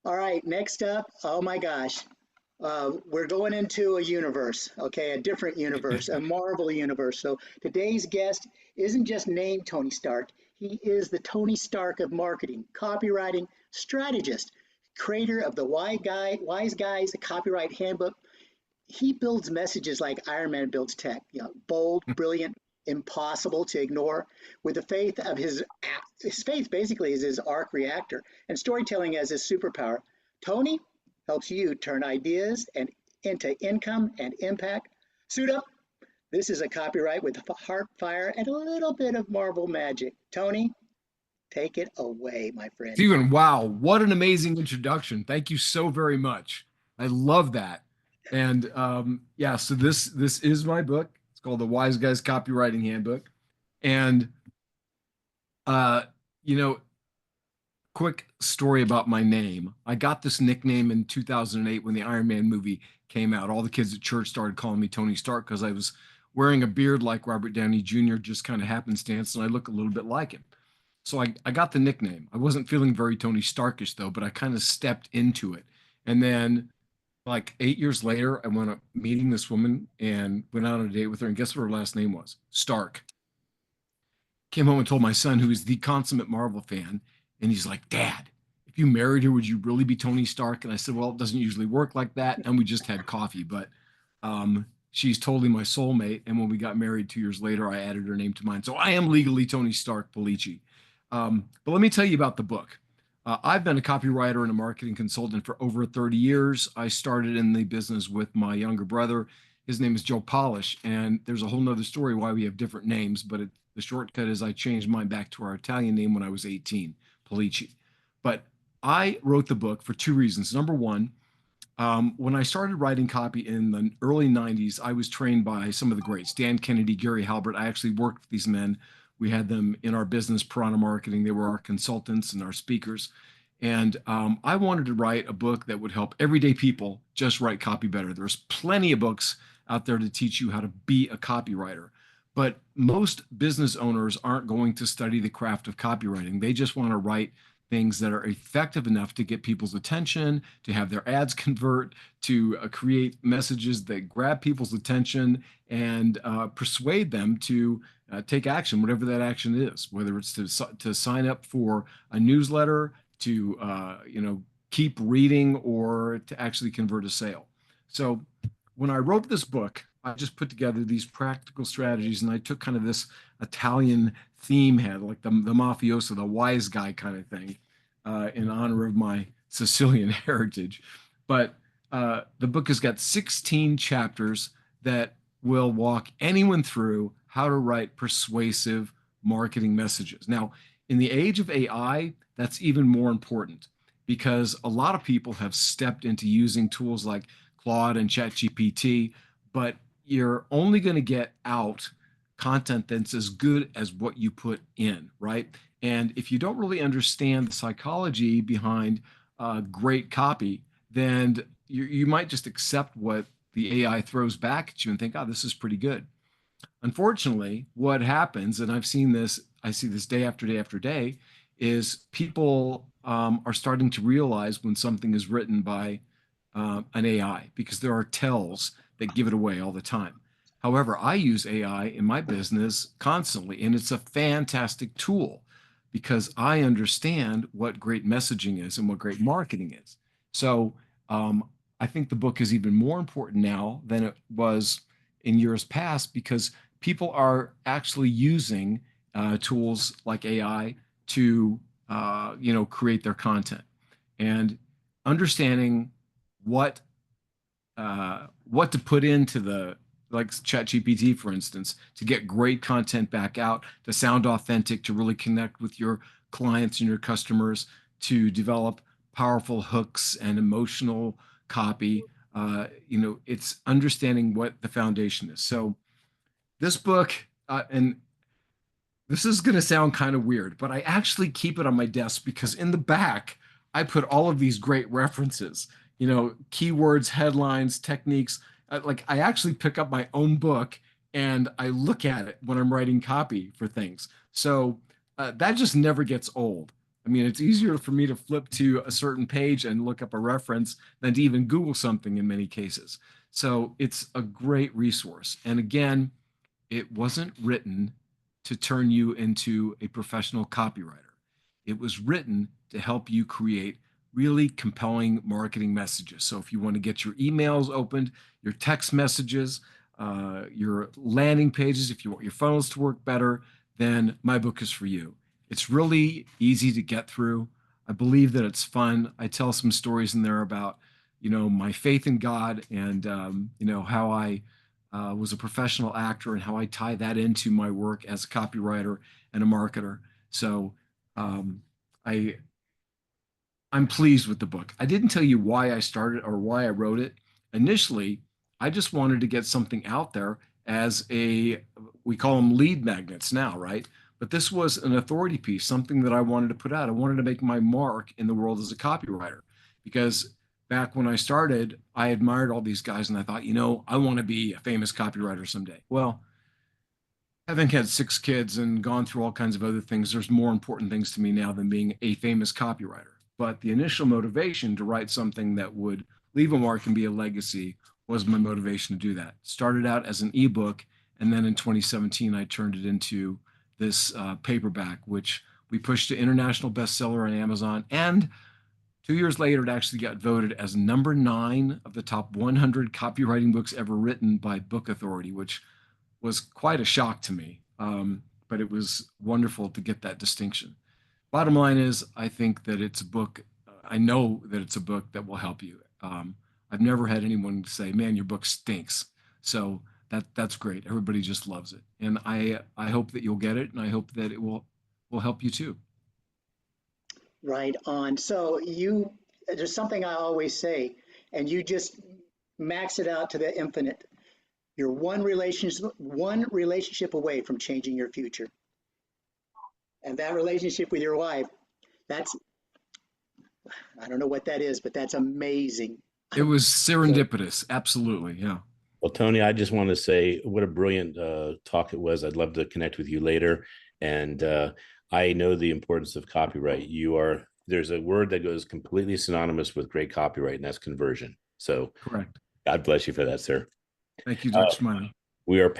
All right, next up, oh my gosh, we're going into a universe, okay, a different universe, a Marvel universe. So today's guest isn't just named Tony Stark, he is the Tony Stark of marketing, copywriting, strategist, creator of the Wise Guys, the Copyright Handbook. He builds messages like Iron Man builds tech, bold, brilliant, impossible to ignore. With the faith of his faith basically is his arc reactor, and storytelling as his superpower. Tony helps you turn ideas and into income and impact. Suit up. This is a copyright with heart fire and a little bit of Marvel magic. Tony, take it away, my friend. Stephen, wow, what an amazing introduction. Thank you so very much. I love that. And yeah, so this is my book. It's called The Wise Guys Copywriting Handbook. And uh, you know, quick story about my name. I got this nickname in 2008 when the Iron Man movie came out. All the kids at church started calling me Tony Stark because I was wearing a beard like Robert Downey Jr., just kind of happenstance, and I look a little bit like him. So I got the nickname. I wasn't feeling very Tony Starkish though, but I kind of stepped into it. And then like 8 years later, I went up meeting this woman and went out on a date with her. And guess what her last name was? Stark. Came home and told my son, who is the consummate Marvel fan, and he's like, Dad, if you married her, would you really be Tony Stark? And I said, well, it doesn't usually work like that. And we just had coffee, but she's totally my soulmate. And when we got married 2 years later, I added her name to mine. So I am legally Tony Stark Policci. But let me tell you about the book. I've been a copywriter and a marketing consultant for over 30 years. I started in the business with my younger brother. His name is Joe Polish, and there's a whole nother story why we have different names, but the shortcut is I changed mine back to our Italian name when I was 18, Polici. But I wrote the book for two reasons. Number one, when I started writing copy in the early 90s, I was trained by some of the greats, Dan Kennedy, Gary Halbert. I actually worked with these men. We had them in our business, Piranha Marketing. They were our consultants and our speakers. And I wanted to write a book that would help everyday people just write copy better. There's plenty of books out there to teach you how to be a copywriter. But most business owners aren't going to study the craft of copywriting. They just want to write things that are effective enough to get people's attention, to have their ads convert, to create messages that grab people's attention and persuade them to take action, whatever that action is, whether it's to sign up for a newsletter, to keep reading, or to actually convert a sale. So when I wrote this book, I just put together these practical strategies, and I took kind of this Italian theme head, like the mafioso, the wise guy kind of thing, in honor of my Sicilian heritage. But the book has got 16 chapters that will walk anyone through how to write persuasive marketing messages. Now, in the age of AI, that's even more important because a lot of people have stepped into using tools like Claude and ChatGPT, but you're only going to get out content that's as good as what you put in, right? And if you don't really understand the psychology behind great copy, then you might just accept what the AI throws back at you and think, oh, this is pretty good. Unfortunately, what happens, and I see this day after day after day, is people are starting to realize when something is written by an AI because there are tells that give it away all the time. However, I use AI in my business constantly, and it's a fantastic tool because I understand what great messaging is and what great marketing is. So I think the book is even more important now than it was in years past because people are actually using tools like AI to create their content and understanding what what to put into the like ChatGPT, for instance, to get great content back out, to sound authentic, to really connect with your clients and your customers, to develop powerful hooks and emotional copy. It's understanding what the foundation is. So this book, and this is going to sound kind of weird, but I actually keep it on my desk because in the back, I put all of these great references, keywords, headlines, techniques. Like I actually pick up my own book and I look at it when I'm writing copy for things. So that just never gets old. I mean, it's easier for me to flip to a certain page and look up a reference than to even Google something in many cases. So it's a great resource. And again, it wasn't written to turn you into a professional copywriter. It was written to help you create really compelling marketing messages. So if you want to get your emails opened, your text messages, your landing pages, if you want your funnels to work better, then my book is for you. It's really easy to get through. I believe that it's fun. I tell some stories in there about, my faith in God and, how I was a professional actor and how I tie that into my work as a copywriter and a marketer. So um, I I'm pleased with the book. I didn't tell you why I started or why I wrote it. Initially, I just wanted to get something out there as we call them lead magnets now, right? But this was an authority piece, something that I wanted to put out. I wanted to make my mark in the world as a copywriter because back when I started, I admired all these guys and I thought, I want to be a famous copywriter someday. Well, having had 6 kids and gone through all kinds of other things, there's more important things to me now than being a famous copywriter. But the initial motivation to write something that would leave a mark and be a legacy was my motivation to do that. Started out as an ebook, and then in 2017, I turned it into this paperback, which we pushed to international bestseller on Amazon. And 2 years later, it actually got voted as number 9 of the top 100 copywriting books ever written by Book Authority, which was quite a shock to me. But it was wonderful to get that distinction. Bottom line is, I think that it's a book. I know that it's a book that will help you. I've never had anyone say, "Man, your book stinks." So that's great. Everybody just loves it, and I hope that you'll get it, and I hope that it will help you too. Right on. So there's something I always say, and you just max it out to the infinite. You're one relationship away from changing your future. And that relationship with your wife, that's, I don't know what that is, but that's amazing. It was So, serendipitous, absolutely. Yeah. Well, Tony, I just want to say what a brilliant talk it was. I'd love to connect with you later. And I know the importance of copyright. There's a word that goes completely synonymous with great copyright, and that's conversion. So Correct. God bless you for that, sir. Thank you, Uh, Dr. Smiley. we are